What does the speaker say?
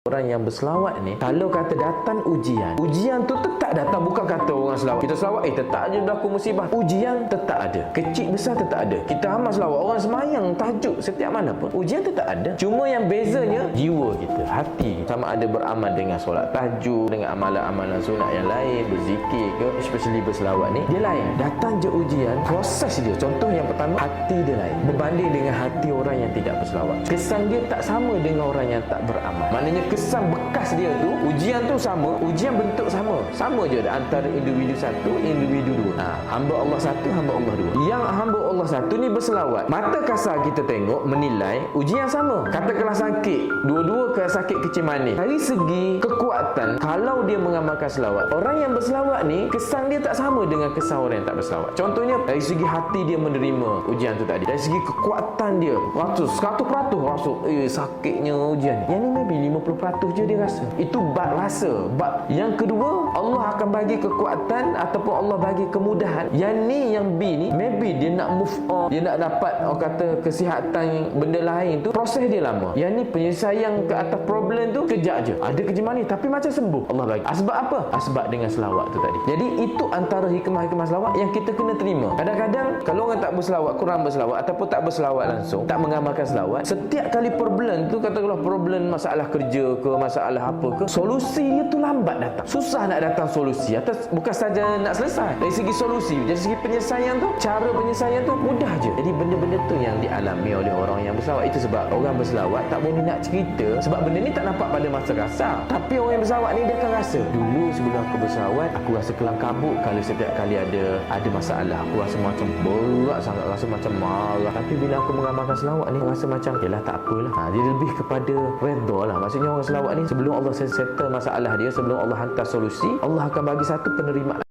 Orang yang berselawat ni, kalau kata datang ujian tu tetap datang. Bukan kata orang selawat, kita selawat, tetap je berlaku musibah. Ujian tetap ada, kecil besar tetap ada. Kita amal selawat, orang semayang, tahajud, setiap mana pun ujian tetap ada. Cuma yang bezanya jiwa kita, hati. Sama ada beramal dengan solat tahajud, dengan amalan-amalan sunat yang lain, berzikir ke, especially berselawat ni, dia lain. Datang je ujian, proses dia. Contoh yang pertama, hati dia lain berbanding dengan hati orang yang tidak berselawat. Kesan dia tak sama dengan orang yang tak beramal. Maknanya kesan bekas dia tu, ujian tu sama, ujian bentuk sama je antara individu satu, individu dua. Hamba Allah satu, hamba Allah dua. Yang hamba Allah satu ni berselawat, mata kasar kita tengok menilai ujian sama. Katakanlah sakit, dua-dua ke sakit kecil manis. Dari segi kekuatan, kalau dia mengamalkan selawat, orang yang berselawat ni kesan dia tak sama dengan kesan orang yang tak berselawat. Contohnya dari segi hati dia menerima ujian tu tadi, dari segi kekuatan dia 100% rasa sakitnya ujian. Yang ni maybe 50% je dia rasa. Itu bab rasa. Bab yang kedua, Allah akan bagi kekuatan ataupun Allah bagi kemudahan. Yang ni, yang B ni, maybe dia nak move on, dia nak dapat orang kata kesihatan benda lain tu, proses dia lama. Yang ni penyelesaian ke atas problem tu kejap je, ada kerja manis tapi macam sembuh Allah bagi. Sebab apa? Sebab dengan selawat tu tadi. Jadi itu antara hikmah-hikmah selawat yang kita kena terima. Kadang-kadang kalau orang tak berselawat, kurang berselawat ataupun tak berselawat langsung, tak mengamalkan selawat, setiap kali problem tu, katakanlah problem masalah kerja ke, masalah apa ke, solusi dia tu lambat datang. Susah nak datang solusi. Atas bukan saja nak selesai, dari segi solusi, dari segi penyelesaian tu, cara penyelesaian tu mudah je. Jadi benda-benda tu yang dialami oleh orang yang berselawat. Itu sebab orang berselawat tak boleh nak cerita, sebab benda ni tak nampak pada masa kasar. Tapi orang yang berselawat ni dia akan rasa, dulu sebelum aku berselawat, aku rasa kelang kabut kalau setiap kali ada masalah. Aku rasa macam berat sangat, rasa macam marah. Tapi bila aku mengamalkan selawat ni, rasa macam yalah tak apalah. Dia lebih kepada redha lah. Maksudnya orang selawat ni, sebelum Allah settle masalah dia, sebelum Allah hantar solusi, Allah akan bagi satu penerimaan.